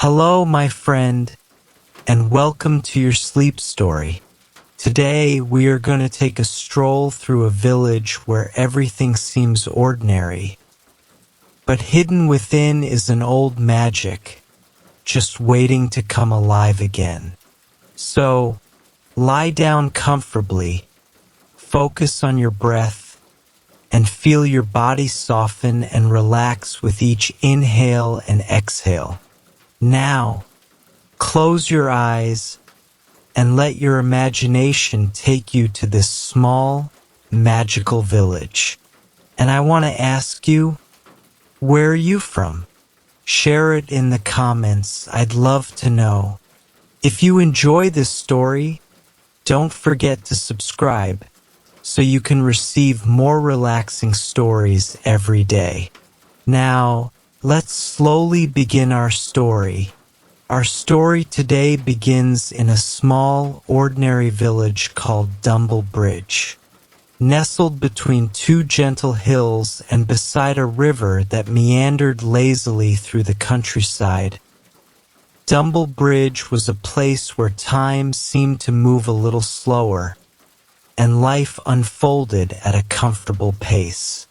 Hello, my friend, and welcome to your sleep story. Today, we are going to take a stroll through a village where everything seems ordinary, but hidden within is an old magic, just waiting to come alive again. So, lie down comfortably, focus on your breath, and feel your body soften and relax with each inhale and exhale. Now, close your eyes and let your imagination take you to this small, magical village. And I want to ask you, where are you from? Share it in the comments. I'd love to know. If you enjoy this story, don't forget to subscribe so you can receive more relaxing stories every day. Now, let's slowly begin our story. Our story today begins in a small, ordinary village called Dumble Bridge, nestled between two gentle hills and beside a river that meandered lazily through the countryside. Dumble Bridge was a place where time seemed to move a little slower, and life unfolded at a comfortable pace.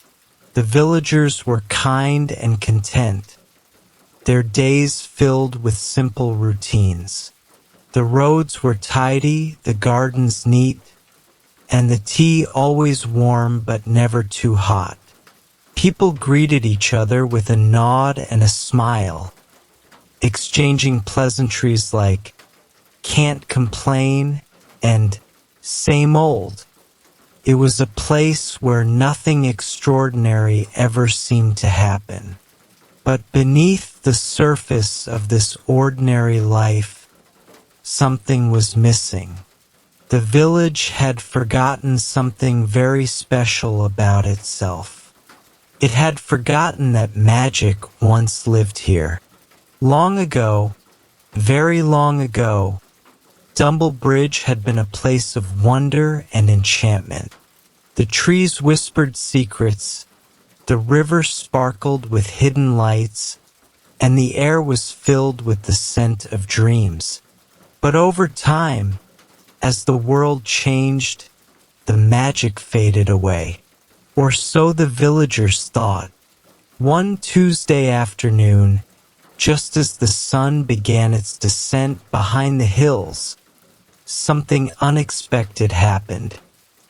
The villagers were kind and content, their days filled with simple routines. The roads were tidy, the gardens neat, and the tea always warm but never too hot. People greeted each other with a nod and a smile, exchanging pleasantries like, "Can't complain," and "Same old." It was a place where nothing extraordinary ever seemed to happen. But beneath the surface of this ordinary life, something was missing. The village had forgotten something very special about itself. It had forgotten that magic once lived here. Long ago, very long ago, Dumble Bridge had been a place of wonder and enchantment. The trees whispered secrets, the river sparkled with hidden lights, and the air was filled with the scent of dreams. But over time, as the world changed, the magic faded away. Or so the villagers thought. One Tuesday afternoon, just as the sun began its descent behind the hills, something unexpected happened.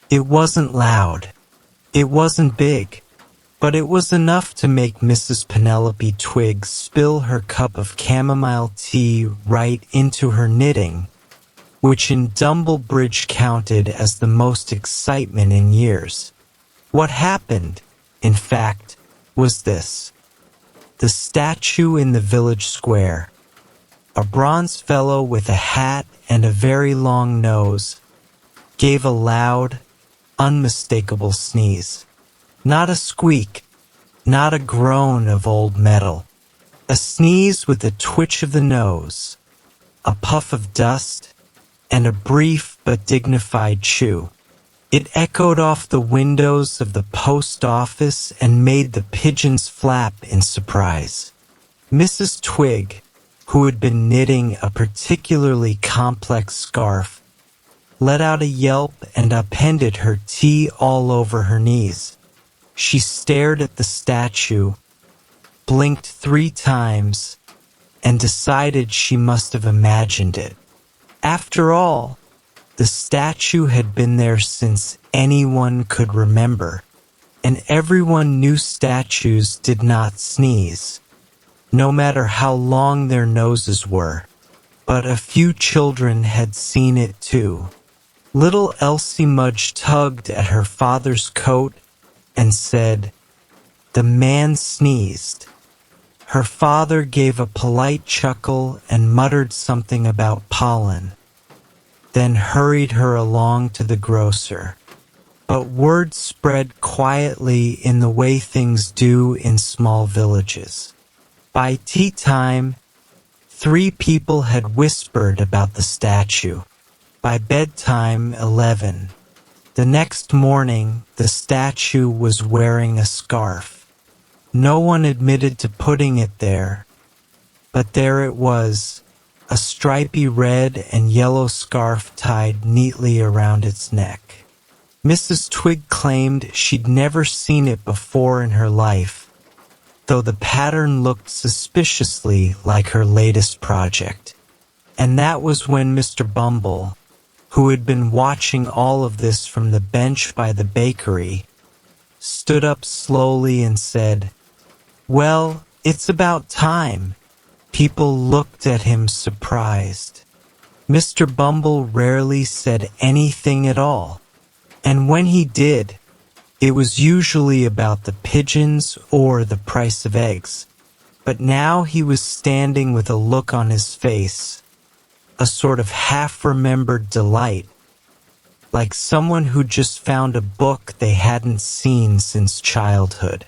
It wasn't loud. It wasn't big. But it was enough to make Mrs. Penelope Twig spill her cup of chamomile tea right into her knitting, which in Dumble Bridge counted as the most excitement in years. What happened, in fact, was this. The statue in the village square, a bronze fellow with a hat and a very long nose, gave a loud, unmistakable sneeze. Not a squeak, not a groan of old metal. A sneeze with a twitch of the nose, a puff of dust, and a brief but dignified chew. It echoed off the windows of the post office and made the pigeons flap in surprise. Mrs. Twig, who had been knitting a particularly complex scarf, let out a yelp and upended her tea all over her knees. She stared at the statue, blinked 3 times, and decided she must have imagined it. After all, the statue had been there since anyone could remember, and everyone knew statues did not sneeze, no matter how long their noses were. But a few children had seen it too. Little Elsie Mudge tugged at her father's coat and said, "The man sneezed." Her father gave a polite chuckle and muttered something about pollen, then hurried her along to the grocer. But word spread quietly in the way things do in small villages. By tea time, 3 people had whispered about the statue. By bedtime, 11. The next morning, the statue was wearing a scarf. No one admitted to putting it there, But there it was, a stripy red and yellow scarf tied neatly around its neck. Mrs. Twig claimed she'd never seen it before in her life, though the pattern looked suspiciously like her latest project. And that was when Mr. Bumble, who had been watching all of this from the bench by the bakery, stood up slowly and said, "Well, it's about time." People looked at him surprised. Mr. Bumble rarely said anything at all, and when he did, it was usually about the pigeons or the price of eggs. But now he was standing with a look on his face, a sort of half-remembered delight, like someone who just found a book they hadn't seen since childhood.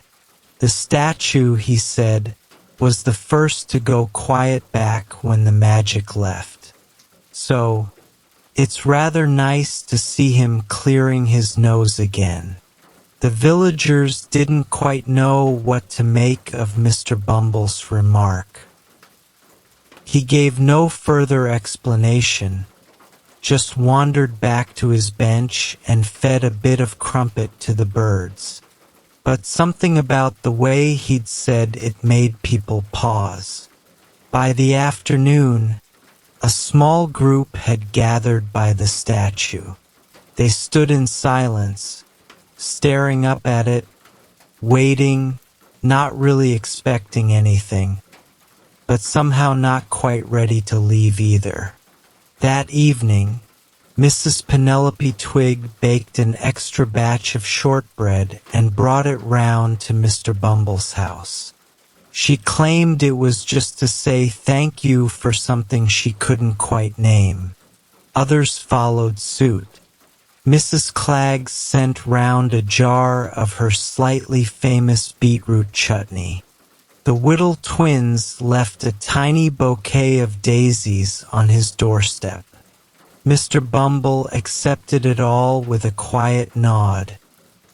The statue, he said, was the first to go quiet back when the magic left. So, it's rather nice to see him clearing his nose again. The villagers didn't quite know what to make of Mr. Bumble's remark. He gave no further explanation, just wandered back to his bench and fed a bit of crumpet to the birds. But something about the way he'd said it made people pause. By the afternoon, a small group had gathered by the statue. They stood in silence, staring up at it, waiting, not really expecting anything, but somehow not quite ready to leave either. That evening, Mrs. Penelope Twig baked an extra batch of shortbread and brought it round to Mr. Bumble's house. She claimed it was just to say thank you for something she couldn't quite name. Others followed suit. Mrs. Claggs sent round a jar of her slightly famous beetroot chutney. The Whittle twins left a tiny bouquet of daisies on his doorstep. Mr. Bumble accepted it all with a quiet nod,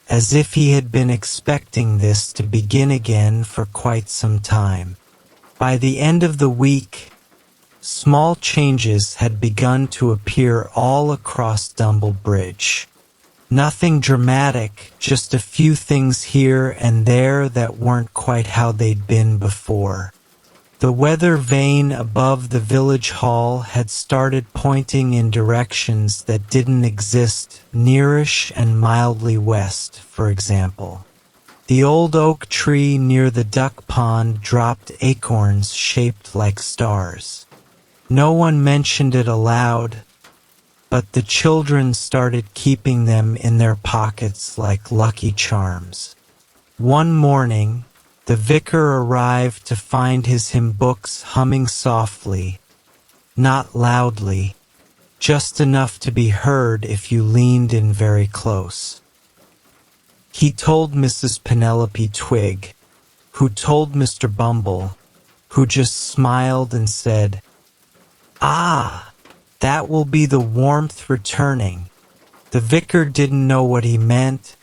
as if he had been expecting this to begin again for quite some time. By the end of the week, small changes had begun to appear all across Dumble Bridge. Nothing dramatic, just a few things here and there that weren't quite how they'd been before. The weather vane above the village hall had started pointing in directions that didn't exist, nearish and mildly west, for example. The old oak tree near the duck pond dropped acorns shaped like stars. No one mentioned it aloud, but the children started keeping them in their pockets like lucky charms. One morning, the vicar arrived to find his hymn books humming softly, not loudly, just enough to be heard if you leaned in very close. He told Mrs. Penelope Twig, who told Mr. Bumble, who just smiled and said, "Ah, that will be the warmth returning." The vicar didn't know what he meant,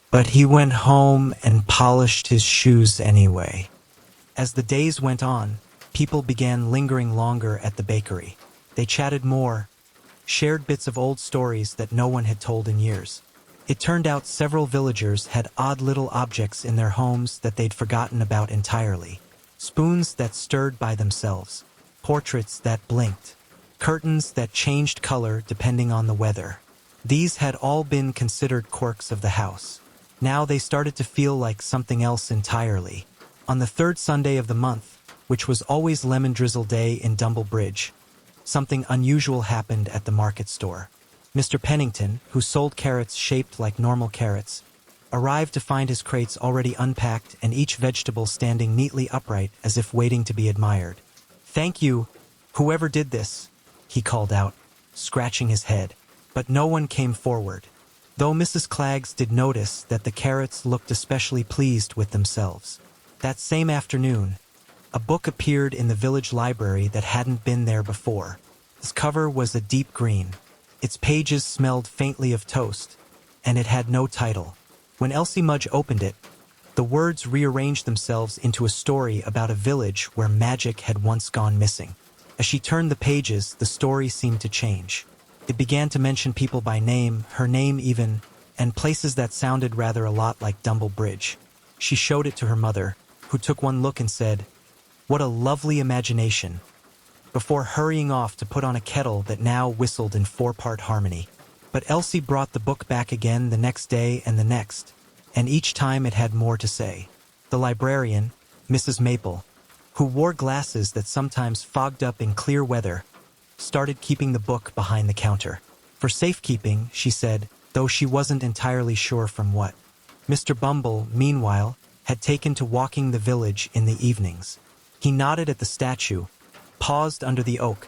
but he went home and polished his shoes anyway. As the days went on, people began lingering longer at the bakery. They chatted more, shared bits of old stories that no one had told in years. It turned out several villagers had odd little objects in their homes that they'd forgotten about entirely. Spoons that stirred by themselves, portraits that blinked, curtains that changed color depending on the weather. These had all been considered quirks of the house. Now they started to feel like something else entirely. On the third Sunday of the month, which was always Lemon Drizzle Day in Dumble Bridge, something unusual happened at the market store. Mr. Pennington, who sold carrots shaped like normal carrots, arrived to find his crates already unpacked and each vegetable standing neatly upright as if waiting to be admired. "Thank you, whoever did this," he called out, scratching his head, but no one came forward. Though Mrs. Claggs did notice that the carrots looked especially pleased with themselves. That same afternoon, a book appeared in the village library that hadn't been there before. Its cover was a deep green. Its pages smelled faintly of toast, and it had no title. When Elsie Mudge opened it, The words rearranged themselves into a story about a village where magic had once gone missing. As she turned the pages, the story seemed to change. It began to mention people by name, her name even, and places that sounded rather a lot like Dumble Bridge. She showed it to her mother, who took one look and said, "What a lovely imagination," before hurrying off to put on a kettle that now whistled in four-part harmony. But Elsie brought the book back again the next day and the next, and each time it had more to say. The librarian, Mrs. Maple, who wore glasses that sometimes fogged up in clear weather, started keeping the book behind the counter. For safekeeping, she said, though she wasn't entirely sure from what. Mr. Bumble, meanwhile, had taken to walking the village in the evenings. He nodded at the statue, paused under the oak,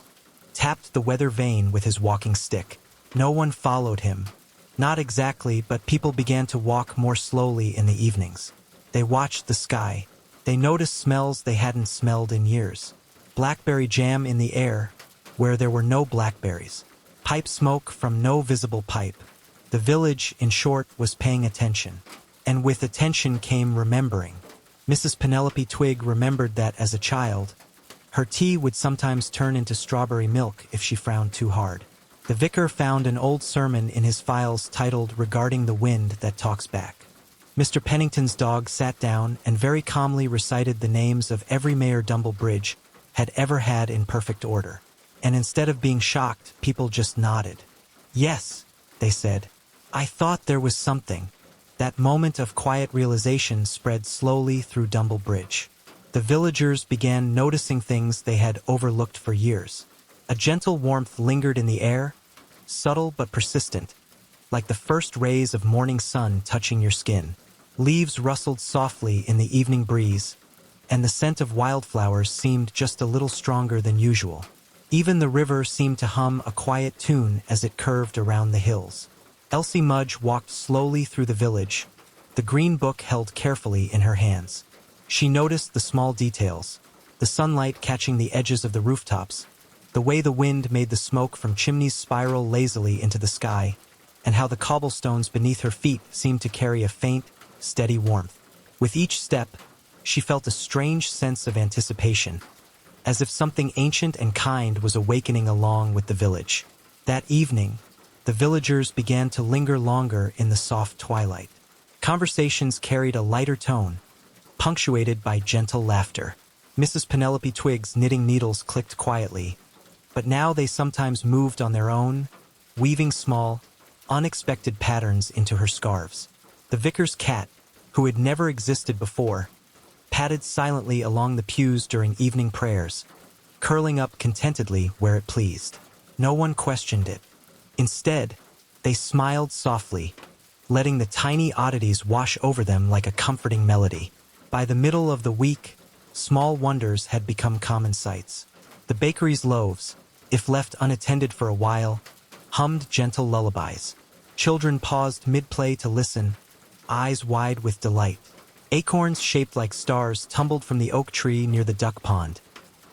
tapped the weather vane with his walking stick. No one followed him. Not exactly, but people began to walk more slowly in the evenings. They watched the sky. They noticed smells they hadn't smelled in years. Blackberry jam in the air, where there were no blackberries. Pipe smoke from no visible pipe. The village, in short, was paying attention. And with attention came remembering. Mrs. Penelope Twig remembered that as a child, her tea would sometimes turn into strawberry milk if she frowned too hard. The vicar found an old sermon in his files titled Regarding the Wind That Talks Back. Mr. Pennington's dog sat down and very calmly recited the names of every mayor Dumble Bridge had ever had in perfect order. And instead of being shocked, people just nodded. "Yes," they said. "I thought there was something." That moment of quiet realization spread slowly through Dumble Bridge. The villagers began noticing things they had overlooked for years. A gentle warmth lingered in the air, subtle but persistent, like the first rays of morning sun touching your skin. Leaves rustled softly in the evening breeze, and the scent of wildflowers seemed just a little stronger than usual. Even the river seemed to hum a quiet tune as it curved around the hills. Elsie Mudge walked slowly through the village, the green book held carefully in her hands. She noticed the small details, the sunlight catching the edges of the rooftops, the way the wind made the smoke from chimneys spiral lazily into the sky, and how the cobblestones beneath her feet seemed to carry a faint, steady warmth. With each step, she felt a strange sense of anticipation, as if something ancient and kind was awakening along with the village. That evening, the villagers began to linger longer in the soft twilight. Conversations carried a lighter tone, punctuated by gentle laughter. Mrs. Penelope Twig's knitting needles clicked quietly, but now they sometimes moved on their own, weaving small, unexpected patterns into her scarves. The vicar's cat, who had never existed before, padded silently along the pews during evening prayers, curling up contentedly where it pleased. No one questioned it. Instead, they smiled softly, letting the tiny oddities wash over them like a comforting melody. By the middle of the week, small wonders had become common sights. The bakery's loaves, if left unattended for a while, hummed gentle lullabies. Children paused mid-play to listen, eyes wide with delight. Acorns shaped like stars tumbled from the oak tree near the duck pond,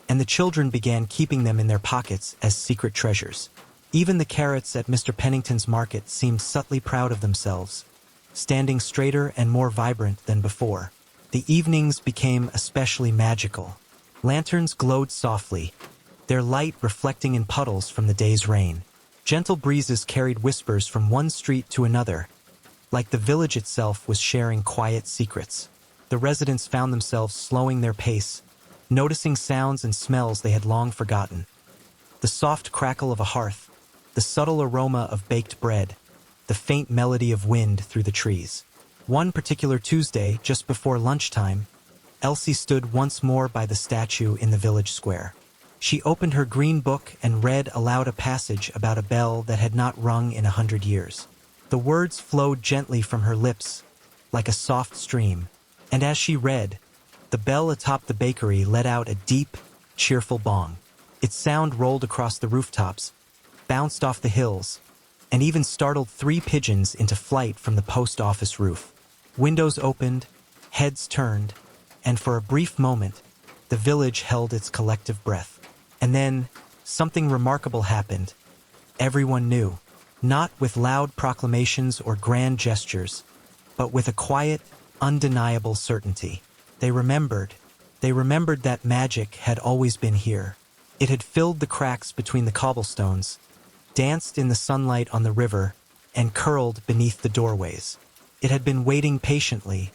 and the children began keeping them in their pockets as secret treasures. Even the carrots at Mr. Pennington's market seemed subtly proud of themselves, standing straighter and more vibrant than before. The evenings became especially magical. Lanterns glowed softly, their light reflecting in puddles from the day's rain. Gentle breezes carried whispers from one street to another, like the village itself was sharing quiet secrets. The residents found themselves slowing their pace, noticing sounds and smells they had long forgotten. The soft crackle of a hearth, the subtle aroma of baked bread, the faint melody of wind through the trees. One particular Tuesday, just before lunchtime, Elsie stood once more by the statue in the village square. She opened her green book and read aloud a passage about a bell that had not rung in 100 years. The words flowed gently from her lips, like a soft stream, and as she read, the bell atop the bakery let out a deep, cheerful bong. Its sound rolled across the rooftops, bounced off the hills, and even startled 3 pigeons into flight from the post office roof. Windows opened, heads turned, and for a brief moment, the village held its collective breath. And then, something remarkable happened. Everyone knew, not with loud proclamations or grand gestures, but with a quiet, undeniable certainty. They remembered. They remembered that magic had always been here. It had filled the cracks between the cobblestones, danced in the sunlight on the river, and curled beneath the doorways. It had been waiting patiently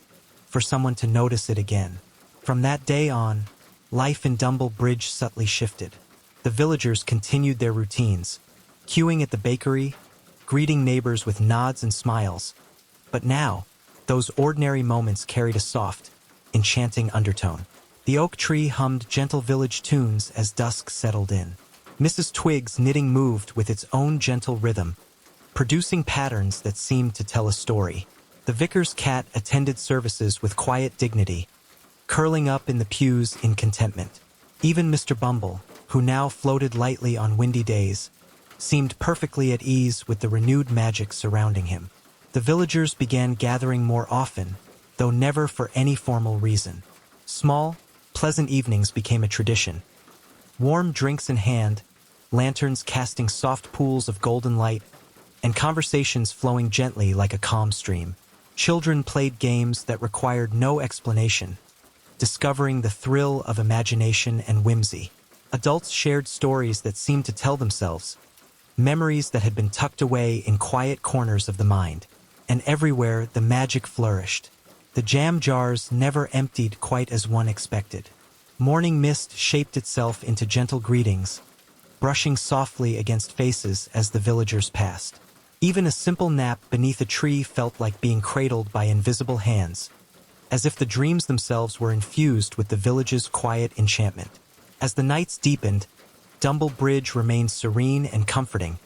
for someone to notice it again. From that day on, life in Dumble Bridge subtly shifted. The villagers continued their routines, queuing at the bakery, greeting neighbors with nods and smiles. But now, those ordinary moments carried a soft, enchanting undertone. The oak tree hummed gentle village tunes as dusk settled in. Mrs. Twig's knitting moved with its own gentle rhythm, producing patterns that seemed to tell a story. The vicar's cat attended services with quiet dignity, curling up in the pews in contentment. Even Mr. Bumble, who now floated lightly on windy days, seemed perfectly at ease with the renewed magic surrounding him. The villagers began gathering more often, though never for any formal reason. Small, pleasant evenings became a tradition. Warm drinks in hand, lanterns casting soft pools of golden light, and conversations flowing gently like a calm stream. Children played games that required no explanation, discovering the thrill of imagination and whimsy. Adults shared stories that seemed to tell themselves, memories that had been tucked away in quiet corners of the mind. And everywhere the magic flourished. The jam jars never emptied quite as one expected. Morning mist shaped itself into gentle greetings, brushing softly against faces as the villagers passed. Even a simple nap beneath a tree felt like being cradled by invisible hands, as if the dreams themselves were infused with the village's quiet enchantment. As the nights deepened, Dumble Bridge remained serene and comforting,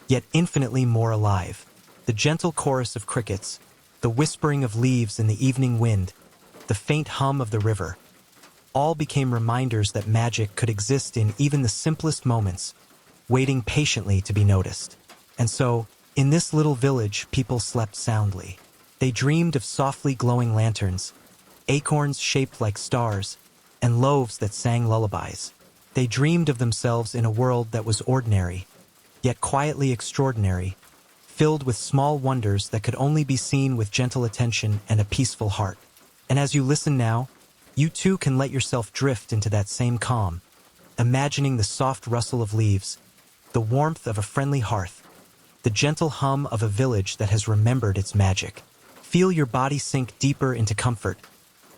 yet infinitely more alive. The gentle chorus of crickets, the whispering of leaves in the evening wind, the faint hum of the river, all became reminders that magic could exist in even the simplest moments, waiting patiently to be noticed. And so, in this little village, people slept soundly. They dreamed of softly glowing lanterns, acorns shaped like stars, and loaves that sang lullabies. They dreamed of themselves in a world that was ordinary, yet quietly extraordinary, filled with small wonders that could only be seen with gentle attention and a peaceful heart. And as you listen now, you too can let yourself drift into that same calm, imagining the soft rustle of leaves, the warmth of a friendly hearth, the gentle hum of a village that has remembered its magic. Feel your body sink deeper into comfort,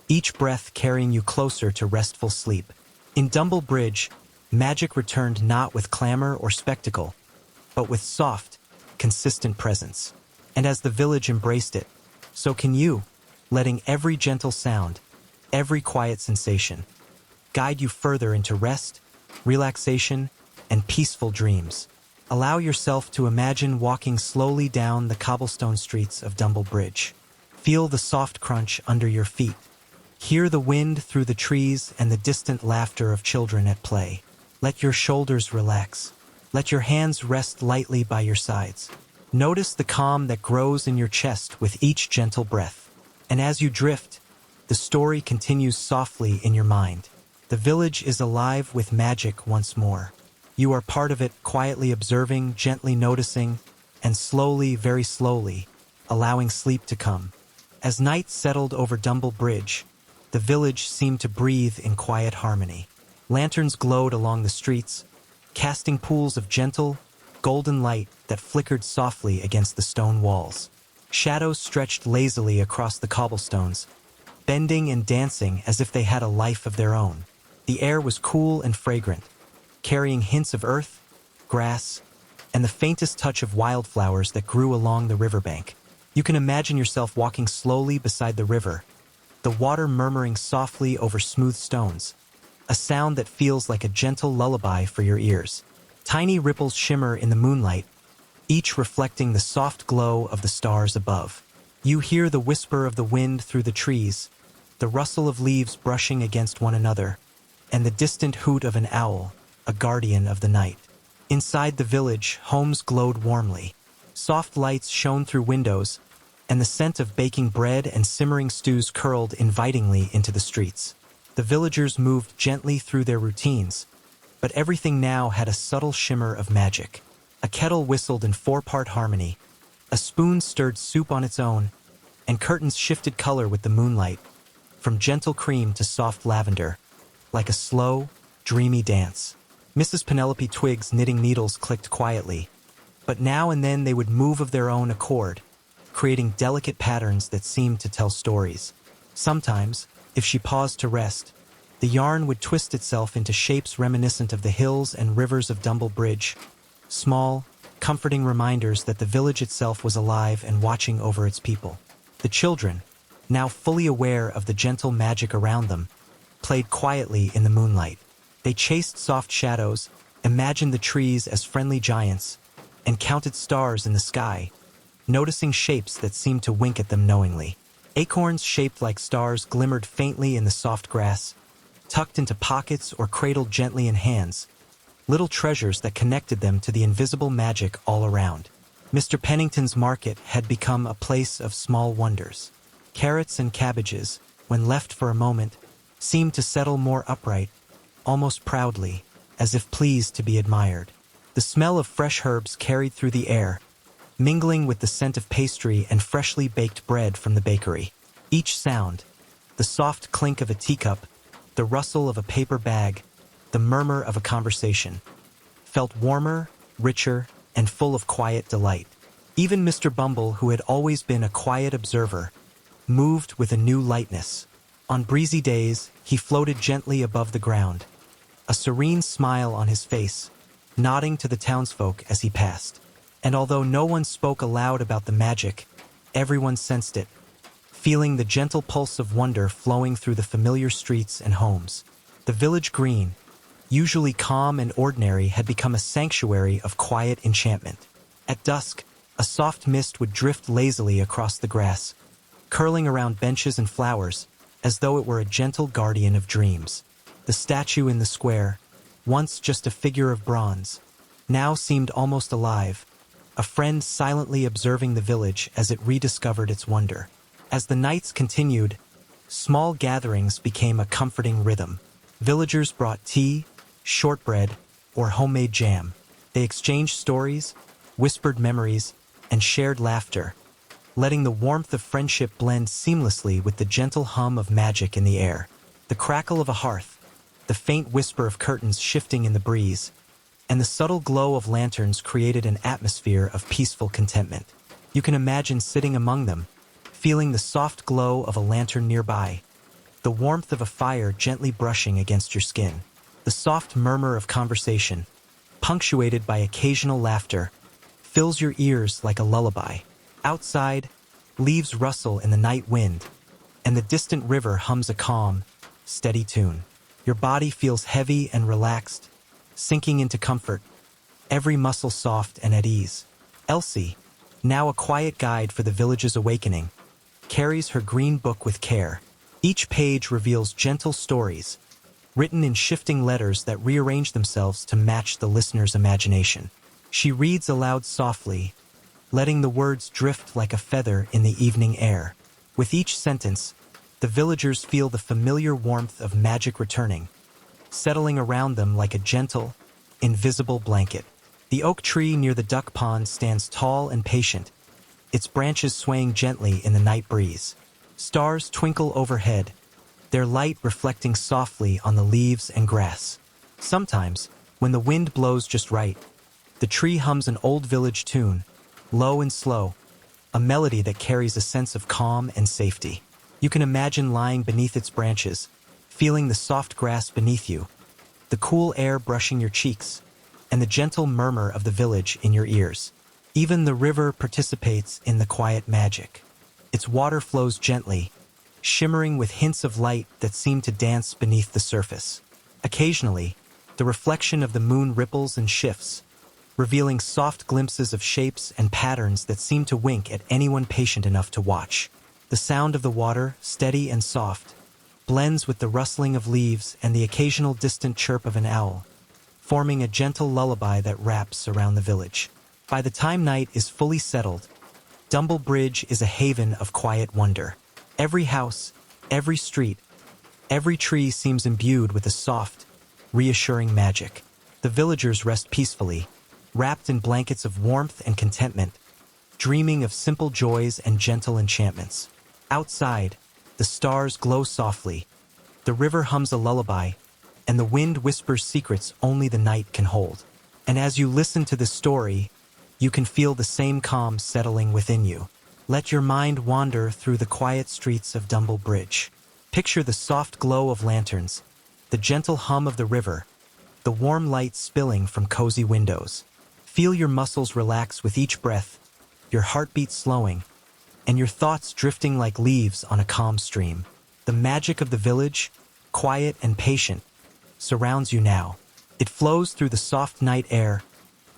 each breath carrying you closer to restful sleep. In Dumble Bridge, magic returned not with clamor or spectacle, but with soft, consistent presence. And as the village embraced it, so can you, letting every gentle sound, every quiet sensation, guide you further into rest, relaxation, and peaceful dreams. Allow yourself to imagine walking slowly down the cobblestone streets of Dumble Bridge. Feel the soft crunch under your feet. Hear the wind through the trees and the distant laughter of children at play. Let your shoulders relax. Let your hands rest lightly by your sides. Notice the calm that grows in your chest with each gentle breath. And as you drift, the story continues softly in your mind. The village is alive with magic once more. You are part of it, quietly observing, gently noticing, and slowly, very slowly, allowing sleep to come. As night settled over Dumble Bridge, the village seemed to breathe in quiet harmony. Lanterns glowed along the streets, casting pools of gentle, golden light that flickered softly against the stone walls. Shadows stretched lazily across the cobblestones, bending and dancing as if they had a life of their own. The air was cool and fragrant, carrying hints of earth, grass, and the faintest touch of wildflowers that grew along the riverbank. You can imagine yourself walking slowly beside the river, the water murmuring softly over smooth stones, a sound that feels like a gentle lullaby for your ears. Tiny ripples shimmer in the moonlight, each reflecting the soft glow of the stars above. You hear the whisper of the wind through the trees, the rustle of leaves brushing against one another, and the distant hoot of an owl, a guardian of the night. Inside the village, homes glowed warmly. Soft lights shone through windows, and the scent of baking bread and simmering stews curled invitingly into the streets. The villagers moved gently through their routines, but everything now had a subtle shimmer of magic. A kettle whistled in four-part harmony, a spoon stirred soup on its own, and curtains shifted color with the moonlight, from gentle cream to soft lavender, like a slow, dreamy dance. Mrs. Penelope Twig's knitting needles clicked quietly, but now and then they would move of their own accord, creating delicate patterns that seemed to tell stories. Sometimes, if she paused to rest, the yarn would twist itself into shapes reminiscent of the hills and rivers of Dumble Bridge, small, comforting reminders that the village itself was alive and watching over its people. The children, now fully aware of the gentle magic around them, played quietly in the moonlight. They chased soft shadows, imagined the trees as friendly giants, and counted stars in the sky, noticing shapes that seemed to wink at them knowingly. Acorns shaped like stars glimmered faintly in the soft grass, tucked into pockets or cradled gently in hands, little treasures that connected them to the invisible magic all around. Mr. Pennington's market had become a place of small wonders. Carrots and cabbages, when left for a moment, seemed to settle more upright, almost proudly, as if pleased to be admired. The smell of fresh herbs carried through the air, mingling with the scent of pastry and freshly baked bread from the bakery. Each sound, the soft clink of a teacup, the rustle of a paper bag, the murmur of a conversation, felt warmer, richer, and full of quiet delight. Even Mr. Bumble, who had always been a quiet observer, moved with a new lightness. On breezy days, he floated gently above the ground, a serene smile on his face, nodding to the townsfolk as he passed. And although no one spoke aloud about the magic, everyone sensed it, feeling the gentle pulse of wonder flowing through the familiar streets and homes. The village green, usually calm and ordinary, had become a sanctuary of quiet enchantment. At dusk, a soft mist would drift lazily across the grass, curling around benches and flowers, as though it were a gentle guardian of dreams. The statue in the square, once just a figure of bronze, now seemed almost alive, a friend silently observing the village as it rediscovered its wonder. As the nights continued, small gatherings became a comforting rhythm. Villagers brought tea, shortbread, or homemade jam. They exchanged stories, whispered memories, and shared laughter, letting the warmth of friendship blend seamlessly with the gentle hum of magic in the air. The crackle of a hearth, the faint whisper of curtains shifting in the breeze, and the subtle glow of lanterns created an atmosphere of peaceful contentment. You can imagine sitting among them, feeling the soft glow of a lantern nearby, the warmth of a fire gently brushing against your skin, the soft murmur of conversation, punctuated by occasional laughter, fills your ears like a lullaby. Outside, leaves rustle in the night wind, and the distant river hums a calm, steady tune. Your body feels heavy and relaxed, sinking into comfort, every muscle soft and at ease. Elsie, now a quiet guide for the village's awakening, carries her green book with care. Each page reveals gentle stories, written in shifting letters that rearrange themselves to match the listener's imagination. She reads aloud softly, letting the words drift like a feather in the evening air. With each sentence, the villagers feel the familiar warmth of magic returning, settling around them like a gentle, invisible blanket. The oak tree near the duck pond stands tall and patient, its branches swaying gently in the night breeze. Stars twinkle overhead, their light reflecting softly on the leaves and grass. Sometimes, when the wind blows just right, the tree hums an old village tune, low and slow, a melody that carries a sense of calm and safety. You can imagine lying beneath its branches, feeling the soft grass beneath you, the cool air brushing your cheeks, and the gentle murmur of the village in your ears. Even the river participates in the quiet magic. Its water flows gently, shimmering with hints of light that seem to dance beneath the surface. Occasionally, the reflection of the moon ripples and shifts, revealing soft glimpses of shapes and patterns that seem to wink at anyone patient enough to watch. The sound of the water, steady and soft, blends with the rustling of leaves and the occasional distant chirp of an owl, forming a gentle lullaby that wraps around the village. By the time night is fully settled, Dumble Bridge is a haven of quiet wonder. Every house, every street, every tree seems imbued with a soft, reassuring magic. The villagers rest peacefully, wrapped in blankets of warmth and contentment, dreaming of simple joys and gentle enchantments. Outside, the stars glow softly, the river hums a lullaby, and the wind whispers secrets only the night can hold. And as you listen to this story, you can feel the same calm settling within you. Let your mind wander through the quiet streets of Dumble Bridge. Picture the soft glow of lanterns, the gentle hum of the river, the warm light spilling from cozy windows. Feel your muscles relax with each breath, your heartbeat slowing, and your thoughts drifting like leaves on a calm stream. The magic of the village, quiet and patient, surrounds you now. It flows through the soft night air,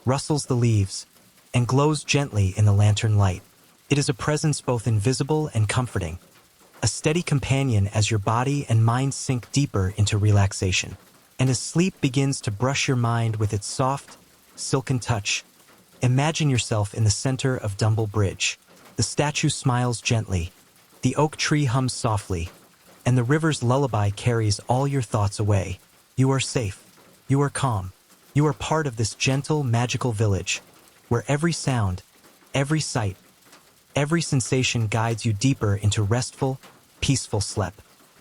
rustles the leaves, and glows gently in the lantern light. It is a presence both invisible and comforting, a steady companion as your body and mind sink deeper into relaxation. And as sleep begins to brush your mind with its soft, silken touch, imagine yourself in the center of Dumble Bridge. The statue smiles gently, the oak tree hums softly, and the river's lullaby carries all your thoughts away. You are safe. You are calm. You are part of this gentle, magical village, where every sound, every sight, every sensation guides you deeper into restful, peaceful sleep.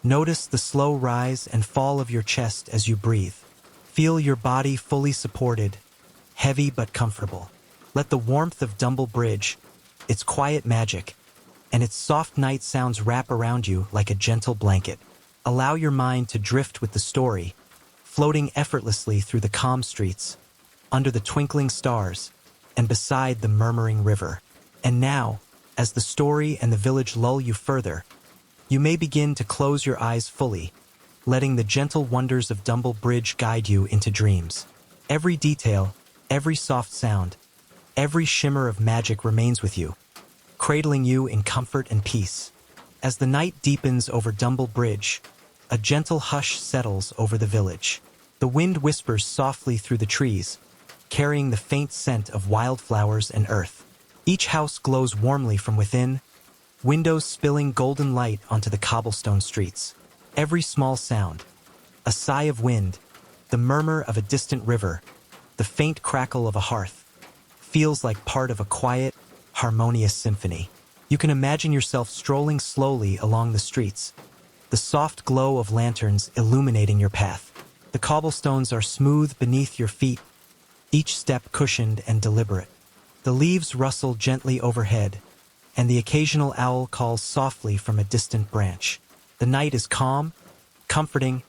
Notice the slow rise and fall of your chest as you breathe. Feel your body fully supported, heavy but comfortable. Let the warmth of Dumble Bridge, its quiet magic, and its soft night sounds wrap around you like a gentle blanket. Allow your mind to drift with the story, floating effortlessly through the calm streets, under the twinkling stars, and beside the murmuring river. And now, as the story and the village lull you further, you may begin to close your eyes fully, letting the gentle wonders of Dumble Bridge guide you into dreams. Every detail, every soft sound, every shimmer of magic remains with you, cradling you in comfort and peace. As the night deepens over Dumble Bridge, a gentle hush settles over the village. The wind whispers softly through the trees, carrying the faint scent of wildflowers and earth. Each house glows warmly from within, windows spilling golden light onto the cobblestone streets. Every small sound, a sigh of wind, the murmur of a distant river, the faint crackle of a hearth, feels like part of a quiet, harmonious symphony. You can imagine yourself strolling slowly along the streets, the soft glow of lanterns illuminating your path. The cobblestones are smooth beneath your feet, each step cushioned and deliberate. The leaves rustle gently overhead, and the occasional owl calls softly from a distant branch. The night is calm, comforting,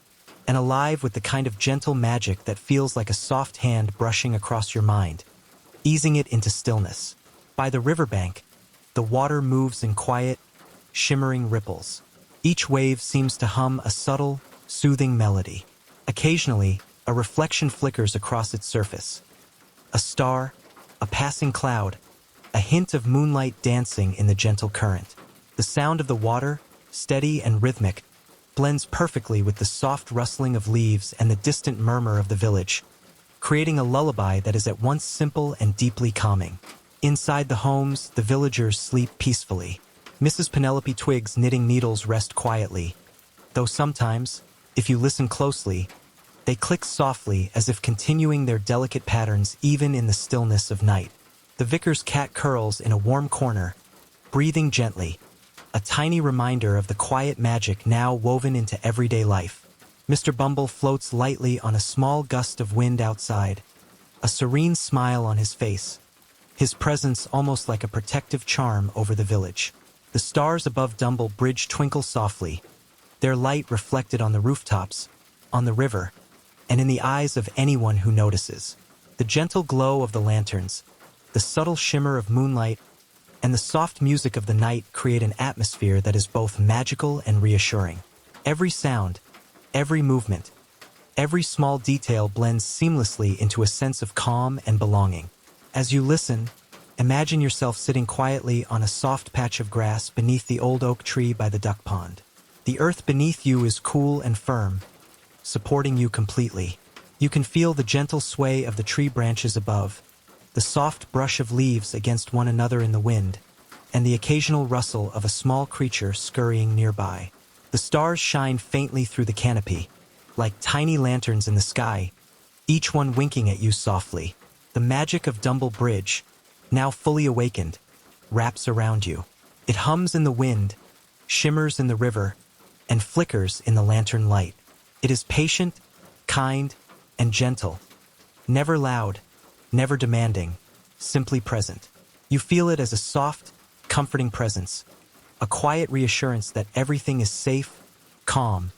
and alive with the kind of gentle magic that feels like a soft hand brushing across your mind, easing it into stillness. By the riverbank, the water moves in quiet, shimmering ripples. Each wave seems to hum a subtle, soothing melody. Occasionally, a reflection flickers across its surface. A star, a passing cloud, a hint of moonlight dancing in the gentle current. The sound of the water, steady and rhythmic, blends perfectly with the soft rustling of leaves and the distant murmur of the village, creating a lullaby that is at once simple and deeply calming. Inside the homes, the villagers sleep peacefully. Mrs. Penelope Twig's knitting needles rest quietly, though sometimes, if you listen closely, they click softly as if continuing their delicate patterns even in the stillness of night. The vicar's cat curls in a warm corner, breathing gently, a tiny reminder of the quiet magic now woven into everyday life. Mr. Bumble floats lightly on a small gust of wind outside, a serene smile on his face, his presence almost like a protective charm over the village. The stars above Dumble Bridge twinkle softly, their light reflected on the rooftops, on the river, and in the eyes of anyone who notices. The gentle glow of the lanterns, the subtle shimmer of moonlight, and the soft music of the night create an atmosphere that is both magical and reassuring. Every sound, every movement, every small detail blends seamlessly into a sense of calm and belonging. As you listen, imagine yourself sitting quietly on a soft patch of grass beneath the old oak tree by the duck pond. The earth beneath you is cool and firm, supporting you completely. You can feel the gentle sway of the tree branches above, the soft brush of leaves against one another in the wind, and the occasional rustle of a small creature scurrying nearby. The stars shine faintly through the canopy, like tiny lanterns in the sky, each one winking at you softly. The magic of Dumble Bridge, now fully awakened, wraps around you. It hums in the wind, shimmers in the river, and flickers in the lantern light. It is patient, kind, and gentle. Never loud, never demanding, simply present. You feel it as a soft, comforting presence, a quiet reassurance that everything is safe, calm,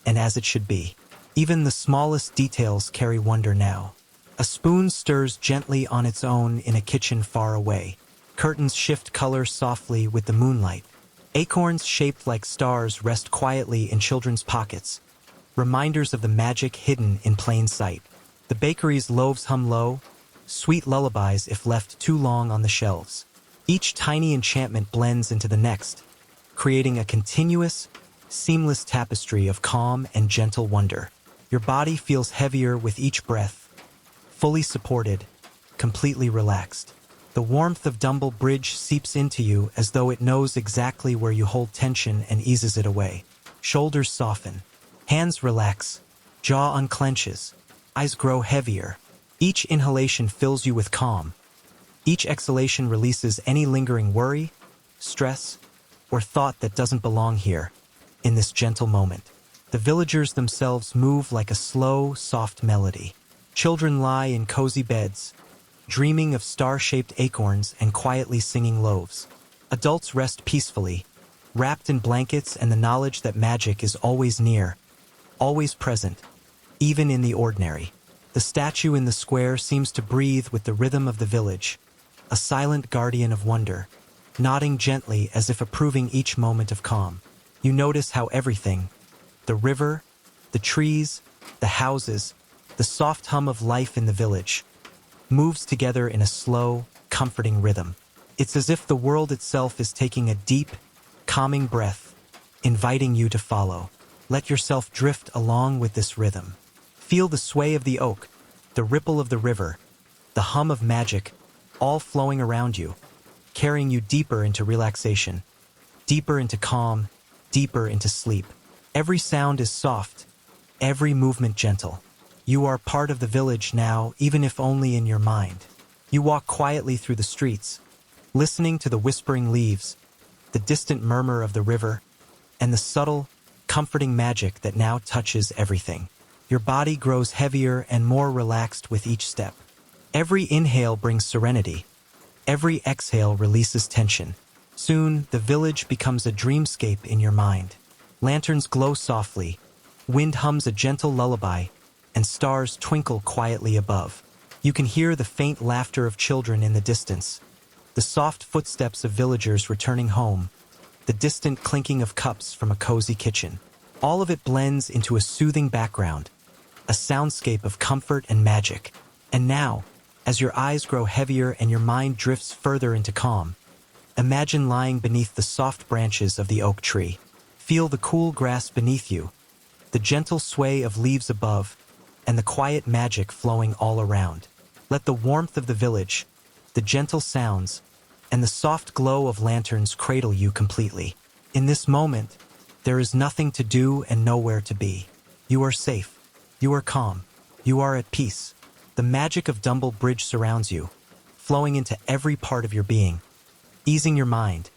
and as it should be. Even the smallest details carry wonder now. A spoon stirs gently on its own in a kitchen far away. Curtains shift color softly with the moonlight. Acorns shaped like stars rest quietly in children's pockets, reminders of the magic hidden in plain sight. The bakery's loaves hum low, sweet lullabies if left too long on the shelves. Each tiny enchantment blends into the next, creating a continuous, seamless tapestry of calm and gentle wonder. Your body feels heavier with each breath, fully supported, completely relaxed. The warmth of Dumble Bridge seeps into you as though it knows exactly where you hold tension and eases it away. Shoulders soften, hands relax, jaw unclenches, eyes grow heavier. Each inhalation fills you with calm. Each exhalation releases any lingering worry, stress, or thought that doesn't belong here, in this gentle moment. The villagers themselves move like a slow, soft melody. Children lie in cozy beds, dreaming of star-shaped acorns and quietly singing loaves. Adults rest peacefully, wrapped in blankets and the knowledge that magic is always near, always present, even in the ordinary. The statue in the square seems to breathe with the rhythm of the village, a silent guardian of wonder, nodding gently as if approving each moment of calm. You notice how everything, the river, the trees, the houses, the soft hum of life in the village, moves together in a slow, comforting rhythm. It's as if the world itself is taking a deep, calming breath, inviting you to follow. Let yourself drift along with this rhythm. Feel the sway of the oak, the ripple of the river, the hum of magic, all flowing around you, carrying you deeper into relaxation, deeper into calm, deeper into sleep. Every sound is soft, every movement gentle. You are part of the village now, even if only in your mind. You walk quietly through the streets, listening to the whispering leaves, the distant murmur of the river, and the subtle, comforting magic that now touches everything. Your body grows heavier and more relaxed with each step. Every inhale brings serenity. Every exhale releases tension. Soon, the village becomes a dreamscape in your mind. Lanterns glow softly, wind hums a gentle lullaby, and stars twinkle quietly above. You can hear the faint laughter of children in the distance, the soft footsteps of villagers returning home, the distant clinking of cups from a cozy kitchen. All of it blends into a soothing background, a soundscape of comfort and magic. And now, as your eyes grow heavier and your mind drifts further into calm, imagine lying beneath the soft branches of the oak tree. Feel the cool grass beneath you, the gentle sway of leaves above, and the quiet magic flowing all around. Let the warmth of the village, the gentle sounds, and the soft glow of lanterns cradle you completely. In this moment, there is nothing to do and nowhere to be. You are safe. You are calm. You are at peace. The magic of Dumble Bridge surrounds you, flowing into every part of your being, easing your mind,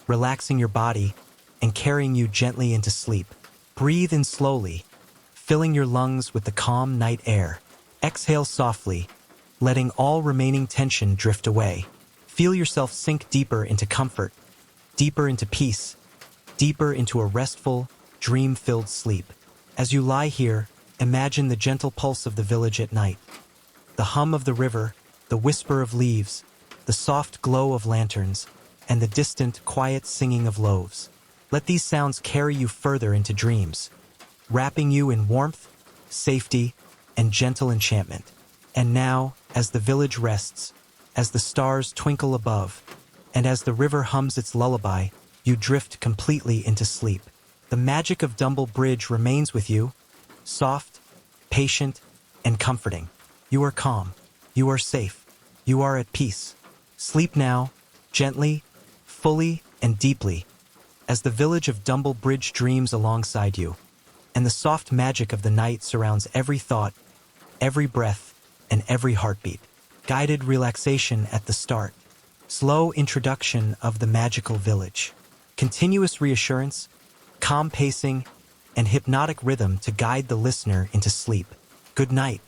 relaxing your body, and carrying you gently into sleep. Breathe in slowly, filling your lungs with the calm night air. Exhale softly, letting all remaining tension drift away. Feel yourself sink deeper into comfort, deeper into peace, deeper into a restful, dream-filled sleep. As you lie here, imagine the gentle pulse of the village at night, the hum of the river, the whisper of leaves, the soft glow of lanterns, and the distant, quiet singing of loaves. Let these sounds carry you further into dreams, wrapping you in warmth, safety, and gentle enchantment. And now, as the village rests, as the stars twinkle above, and as the river hums its lullaby, you drift completely into sleep. The magic of Dumble Bridge remains with you, soft, patient, and comforting. You are calm. You are safe. You are at peace. Sleep now, gently, fully, and deeply, as the village of Dumble Bridge dreams alongside you, and the soft magic of the night surrounds every thought, every breath, and every heartbeat. Guided relaxation at the start. Slow introduction of the magical village. continuous reassurance, calm pacing, and hypnotic rhythm to guide the listener into sleep. Good night.